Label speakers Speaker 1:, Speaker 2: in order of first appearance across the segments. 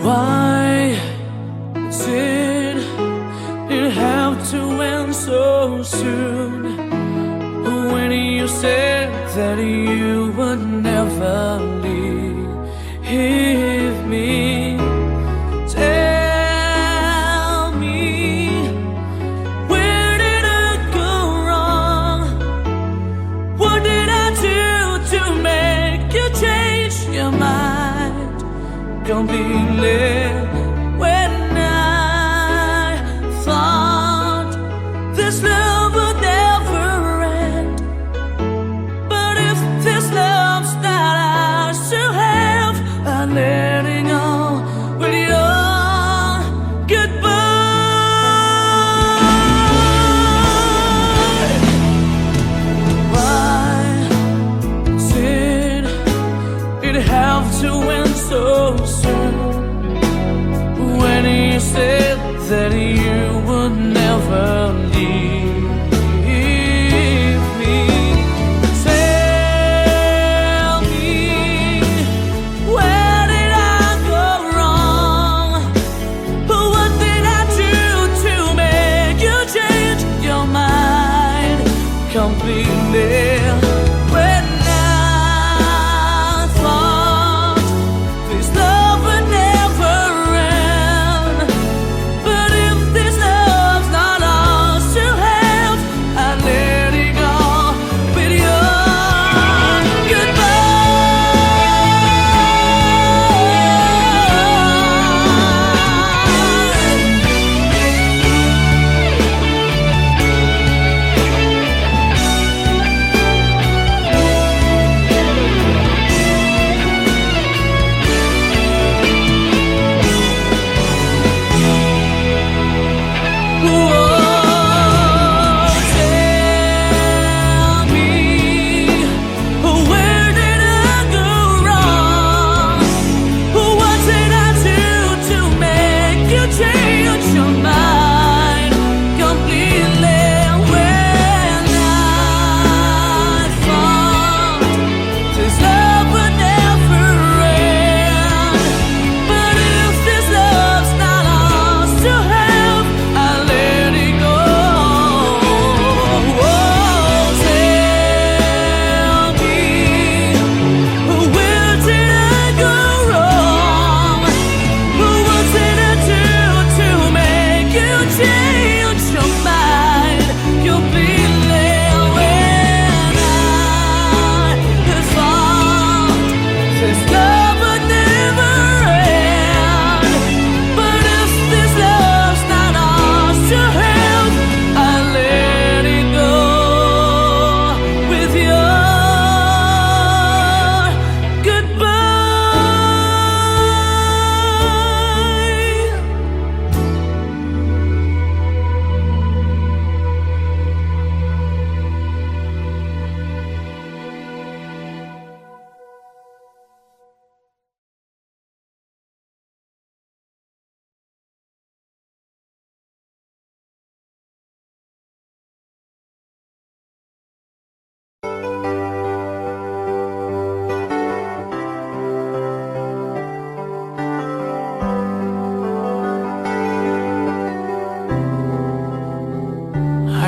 Speaker 1: Why did it have to end so soon? When you said that you would never leave me, tell me, where did I go wrong? What did I do to make you change your mind completely? When I thought this love would never end, but if this love's not ours to have, I'm letting go with your goodbye. Why did it have to end so soon? When you said that you would never leave me, tell me, where did I go wrong? What did I do to make you change your mind completely? When I thought this love would never end, but if this love's not ours to have, I let it go with your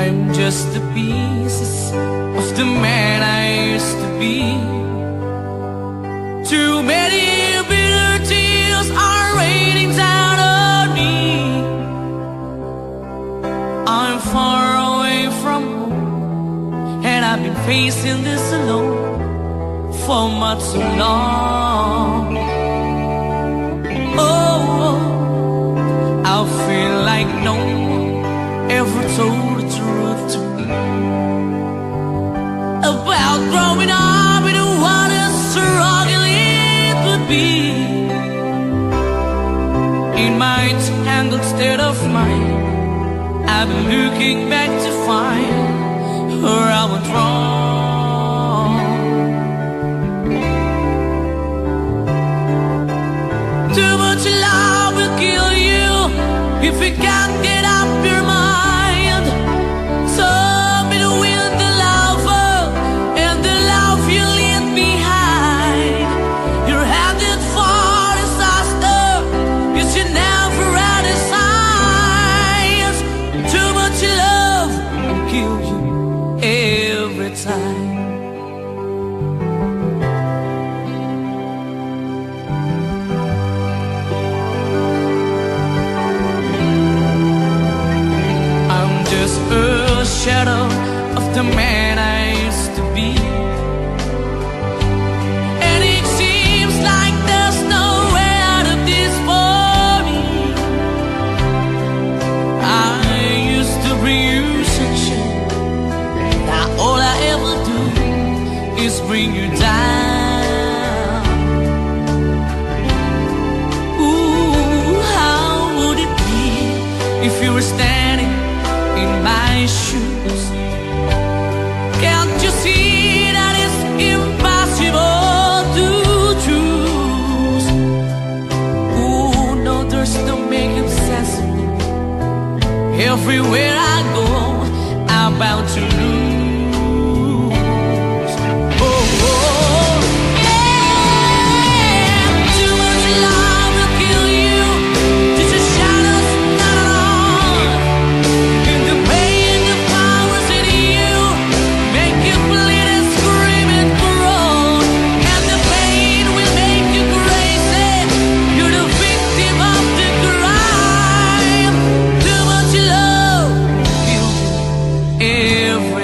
Speaker 1: I'm just the pieces of the man I used to be. Too many bitter tears are raining down on me. I'm far away from home, and I've been facing this alone for much too long. Oh, I feel like no one ever told the truth to me about growing up in what a struggle it would be. In my tangled state of mind, I've been looking back to find where I went wrong. Too much love will kill you if you can't get up your mind. So be the wind, the lover, and the love you leave behind. You're headed for disaster the man I used to be. And it seems like there's no way out of this for me. I used to bring you sunshine. Now all I ever do is bring you down. Ooh, how would it be if you were standing in my shoes? Can't you see that it's impossible to choose? Ooh, no, there's no making sense of me. Everywhere I go, I'm bound to lose. Oh, oh, yeah. Too much love will kill you. Just a shadow's not on. And the pain, the powers in you make you bleed and scream and groan. And the pain will make you crazy. You're the victim of the crime. Too much love kills you every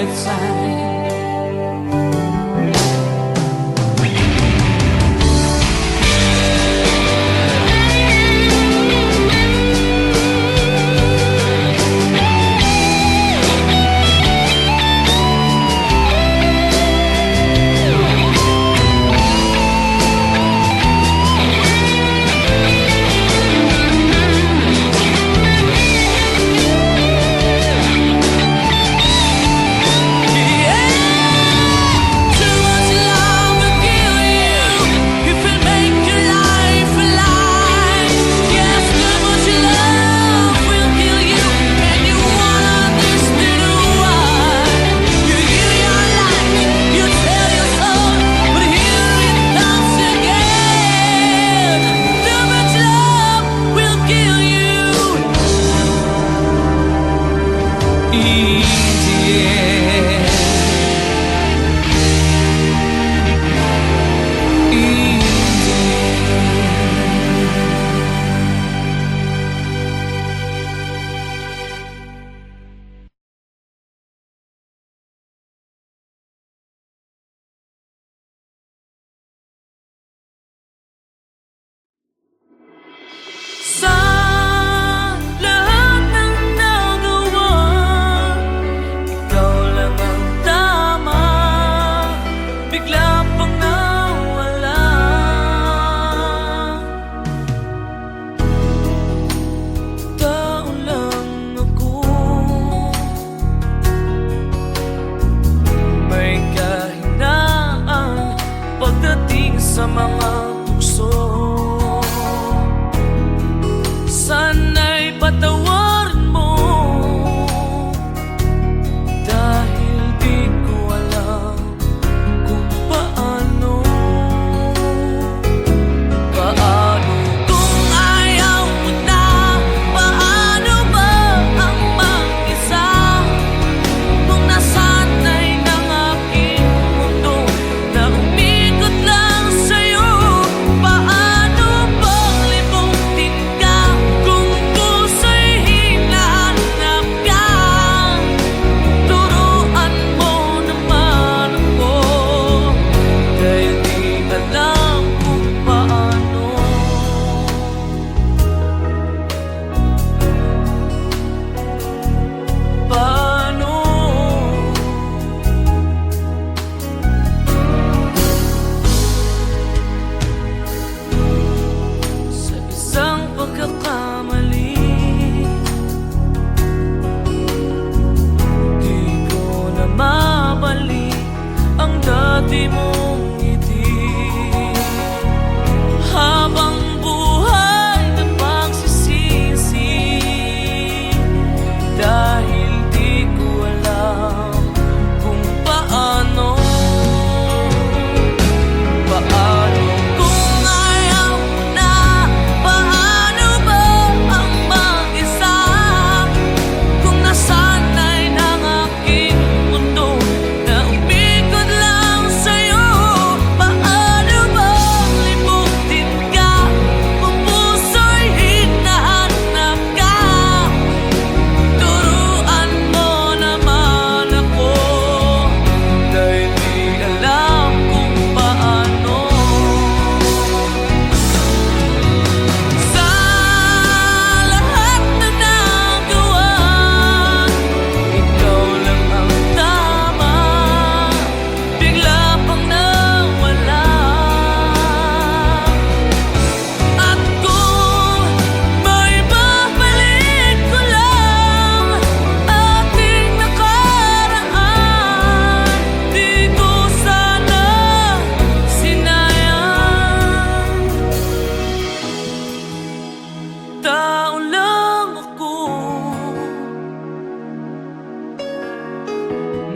Speaker 1: tao lang ako.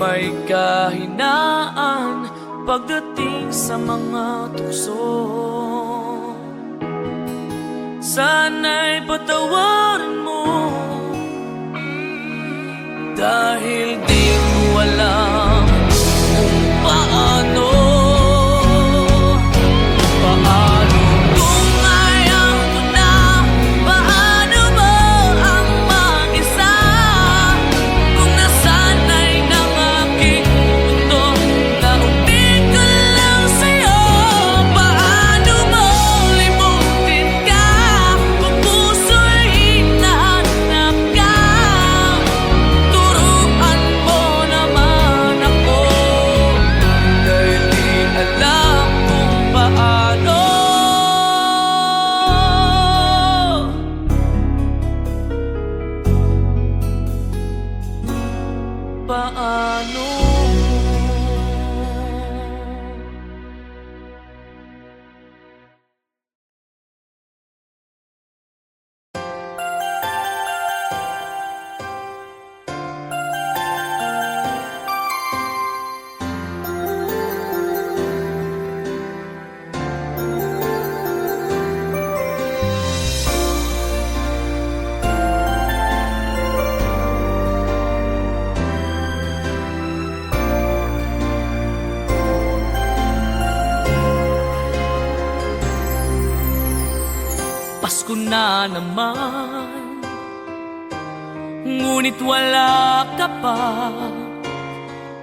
Speaker 1: May kahinaan pagdating sa mga tukso. Sana'y patawarin mo, dahil di ko alam kung paano. Paano kung ayaw ko na? Paano mo ang mag-isa? Kung nasanay ng aking mundo na umiko lang sa'yo. Paano mo limutin ka kung puso'y hinahanap ka? Turuan mo naman ako, dahil di alam kung paano. Paano? Pasko na naman, ngunit wala ka pa.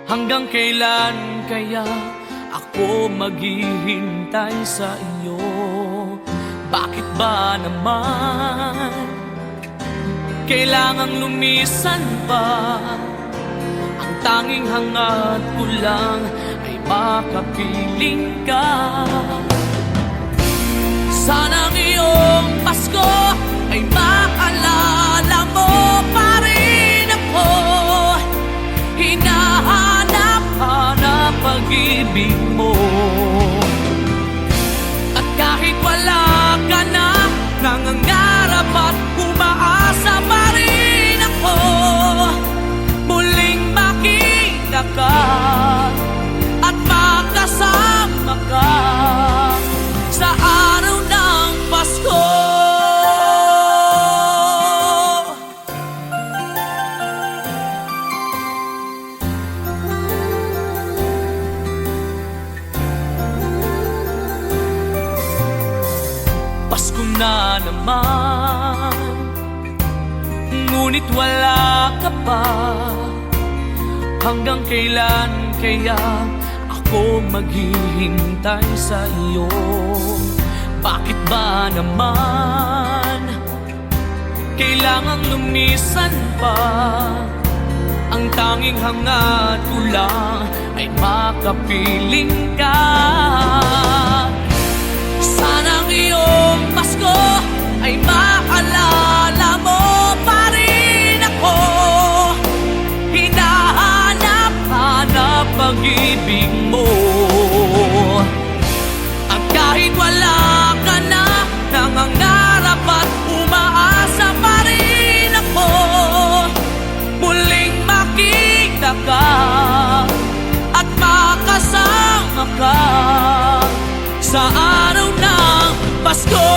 Speaker 1: Hanggang kailan kaya ako maghihintay sa iyo? Bakit ba naman kailangang lumisan pa? Ang tanging hangad ko lang ay makapiling ka. Sana ngayong Pasko ay maalala mo pa rin ako. Hinahanap-hanap pag-ibig mo. At kahit wala ka na, nangangarap at umaasa pa rin ako. Muling makita ka at makasama ka sa araw ng Pasko. Pasko na naman, ngunit wala ka pa. Hanggang kailan kaya ako maghihintay sa iyo? Bakit ba naman kailangang lumisan pa? Ang tanging hangad ko lang ay makapiling ka. Sana ngayong Pasko ay maalala mo pa rin ako. Hinahanap-hanap pag-ibig mo. At kahit wala ka na, nangangarap at umaasa pa rin ako. Muling makita ka at makasama ka sa araw ng Pasko.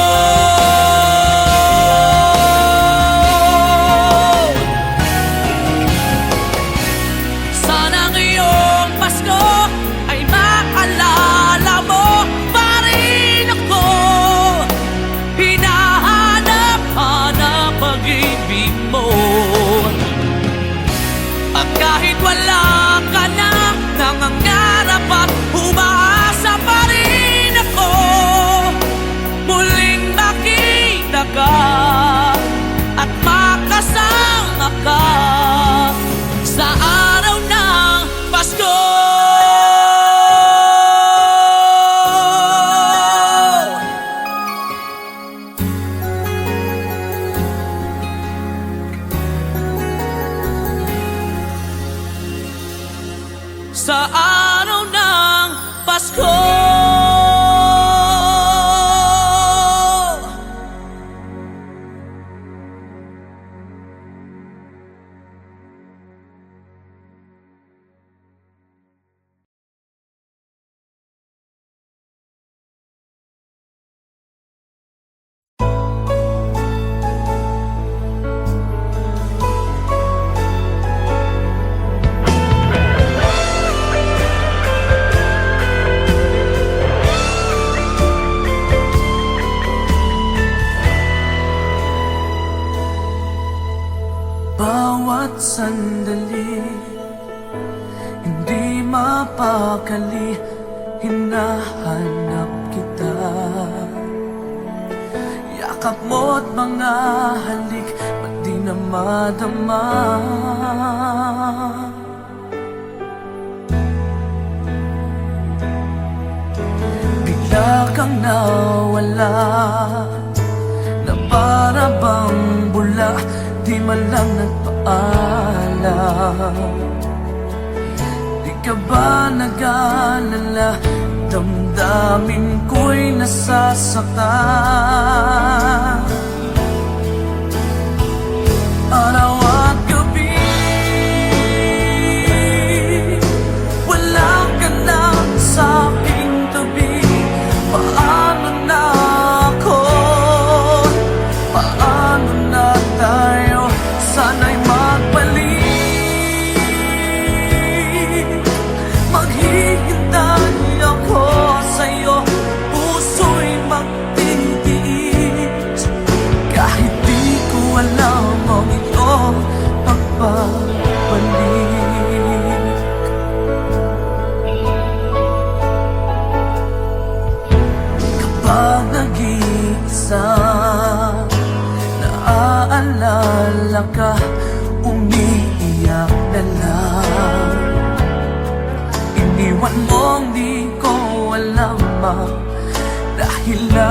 Speaker 1: bawat sandali, hindi mapakali, hinahanap kita. Yakap mo't mga halik, ba't di na madama? Bigla kang nawala, na para bang bula, di man lang nagpaalam. Di ka ba nag-alala, damdamin ko'y nasasaktan. Araw at gabi, wala ka na sa aking tabi. Paano na ako? Paano na tayo? Sana'y magbalik. Maghihintay ako sa'yo, puso'y magtitiis. Kahit di ko alam ang iyong pagbabalik. Kapag nag-iisa, naaalala ka, umiiyak na lang. Iniwan mong di ko alam ang dahilan.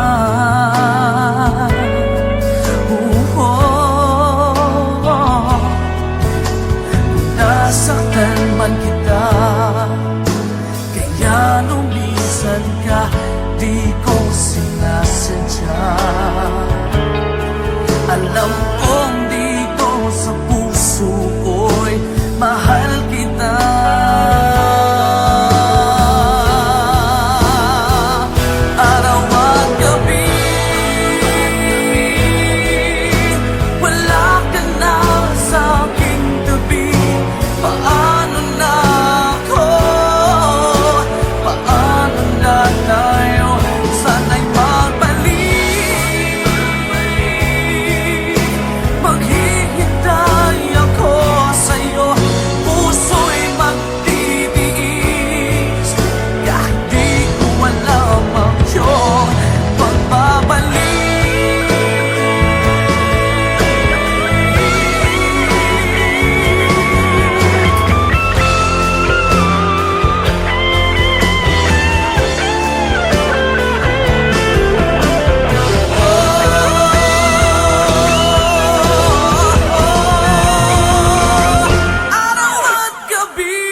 Speaker 1: Nasaktan man kita, kaya lumisan ka, di ko sinasadya. Alam kong dito sa puso ko'y mahal kita. Araw at gabi, wala ka na sa aking tabi. Paano na ako? Paano na tayo? Sana'y magbalik. Maghihintay ako sa'yo, puso'y magtitiis. Kahit di ko alam ang iyong pagbabalik. Araw at gabi,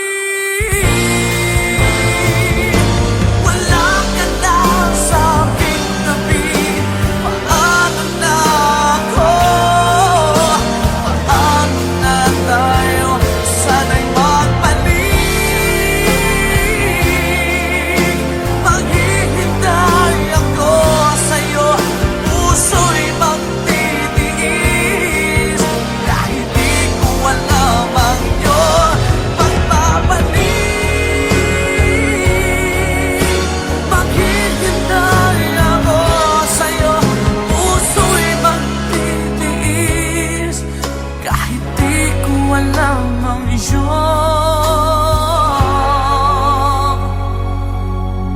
Speaker 1: wala ka na sa aking tabi. Paano na ako? Paano na tayo? Sana'y magbalik. Maghihintay ako sa'yo, puso'y magtitiis. Kahit di ko alam ang iyong pagbabalik. Maghihintay ako sa'yo, puso'y magtitiis. Kahit di ko alam ang iyong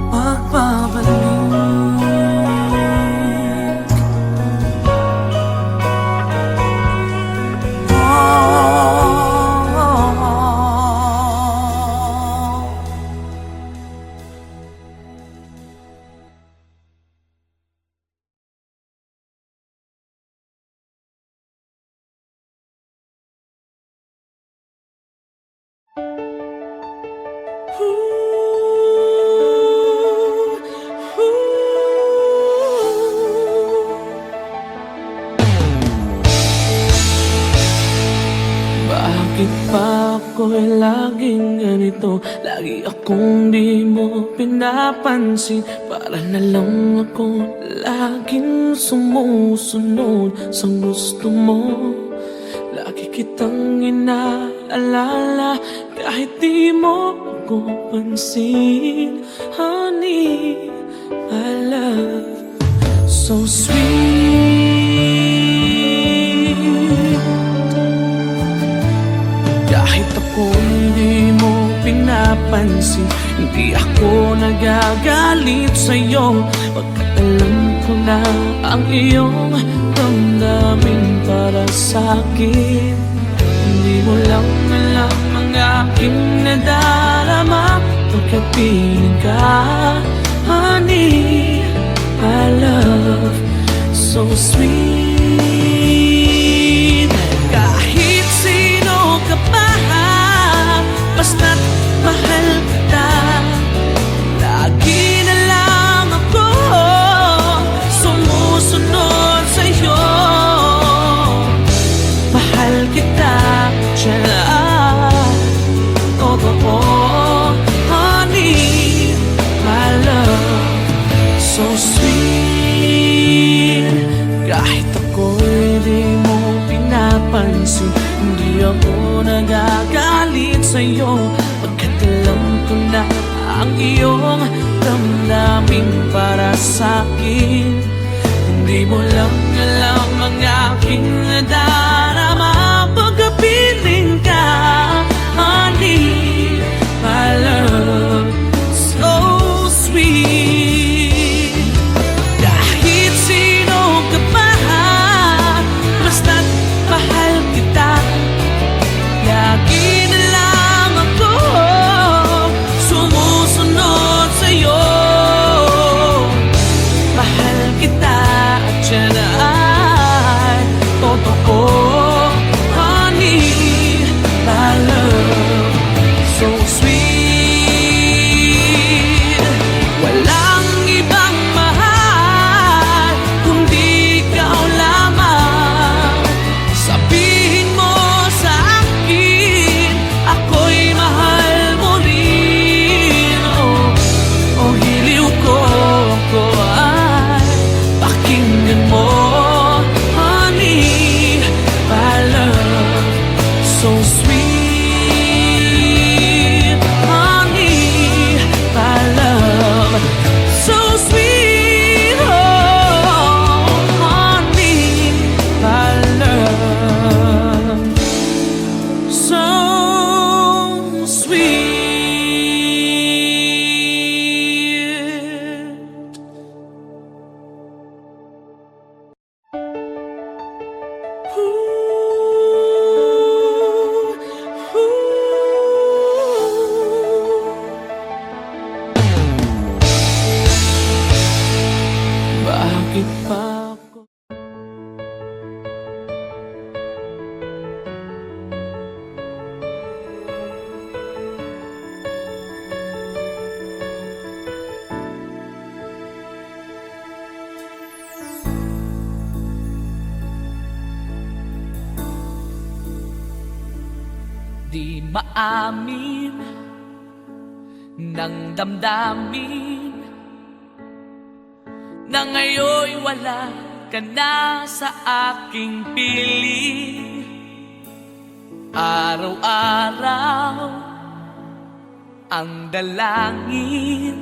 Speaker 1: pagbabalik. Bakit pa ako'y laging ganito? Lagi akong di mo pinapansin. Para na lang ako laging sumusunod sa gusto mo. Lagi kitang inaalala, kahit di mo ako pansin. Honey, my love, so sweet. pinapansin. Hindi ako nagagalit sa'yo, pagkat alam ko na ang iyong damdamin para sa'kin. Hindi mo lang alam ang aking nadarama, pagkat piling ka, honey, my love, so sweet. Kahit sino ka pa, basta't mahal kita, lagi na lang ako sumusunod sa'yo. Mahal kita, siya totoo, honey, my love, so sweet. Kahit ako'y di mo pinapansin, hindi ako nagagalit sa'yo, pagkat alam ko na ang iyong damdamin para sa'kin. Hindi mo lang alam ang aking nadarama, pagkapiling ka, honey, my love, so sweet. Kahit sino ka pa, basta't mahal kita, lagi na lang ako sumusunod sa'yo. Mahal kita at siya ay totoo, honey, my love, so sweet. Walang ibang mahal kundi ikaw lamang. Sabihin mo sa akin, ako'y mahal mo rin. Oh, hiliw ko ay pakinggan mo, honey, my love, so sweet, honey, my love, so sweet, oh, honey, my love, so sweet. Bakit pa ako? Di maamin ng damdamin na ngayon'y wala ka na sa aking piling. Araw-araw ang dalangin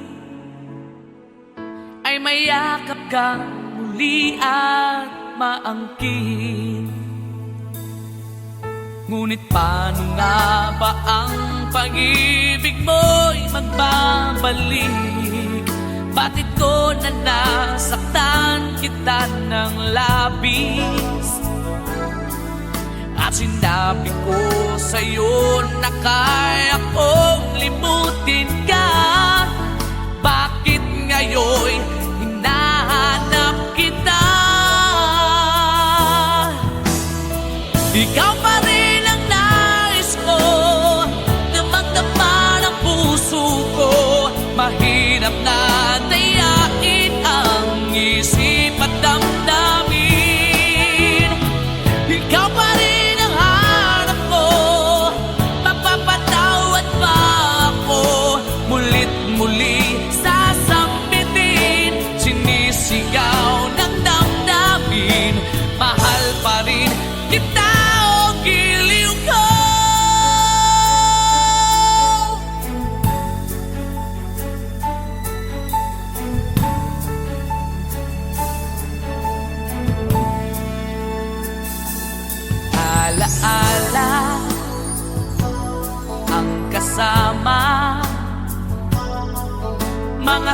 Speaker 1: ay mayakap kang muli at maangkin. Ngunit paano nga ba ang pag-ibig mo'y magbabalik? Bakit ko na nasaktan kita ng labis? At sinabi ko sa'yo na kaya kong limutin ka. Bakit ngayon'y hinahanap kita? Ikaw pa rin ang nais ko, damang-dama ng puso ko. Mahirap na dayain ang isip at damdamin. Ikaw pa rin ang hanap ko, mapapatawad ba ako? Mulit muli sasambitin, sinisigaw ng damdamin. Mahal pa rin kita. Alaala ang kasama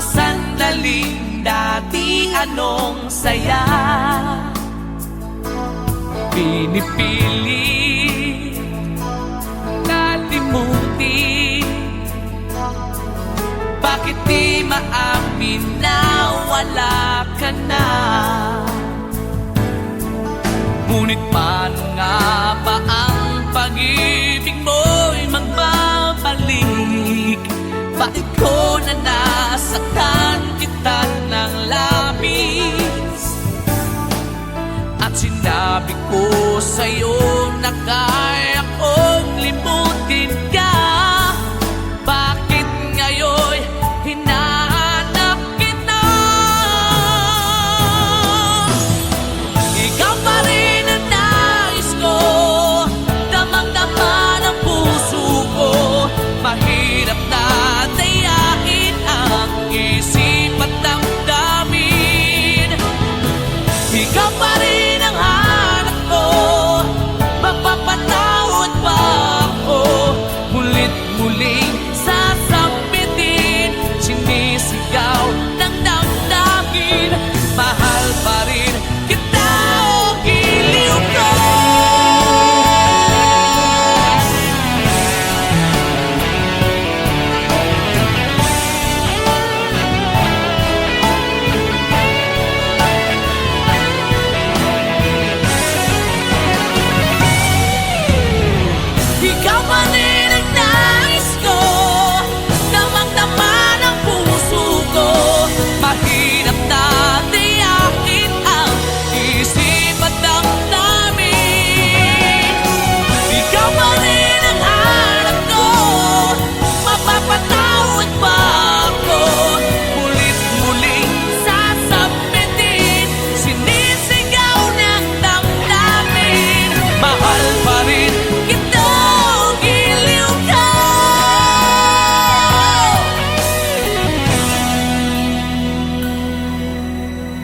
Speaker 1: sandaling dati anong saya. Pinipilit kalimutin, bakit di maamin na wala ka na? Ngunit paano nga ba ang pag-ibig mo'y magbabalik? Bakit ko na nasaktan kita ng labis? At sinabi ko sa'yo na kaya kong limutin ka. Bakit ngayon hinahanap kita? Ikaw pa rin ang nais ko, damang-dama ng puso ko. Mahirap na dayain ang isip at damdamin. Ikaw pa rin ang hanap ko, mapapatawad ba ako? Mulit-muling sasampitin, sinisigaw ng damdamin. Mahal pa rin kita o giliw ko. Ikaw pa rin ang nais ko, damang-dama ng puso ko. Mahirap na tiyakin ang isip at damdamin. Ikaw pa rin ang hanap ko, mapapatawad ba ako? Mulit-muling sasampitin, sinisigaw ng damdamin. Mahal pa rin kita o giliw ka.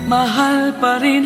Speaker 1: Mahal pa rin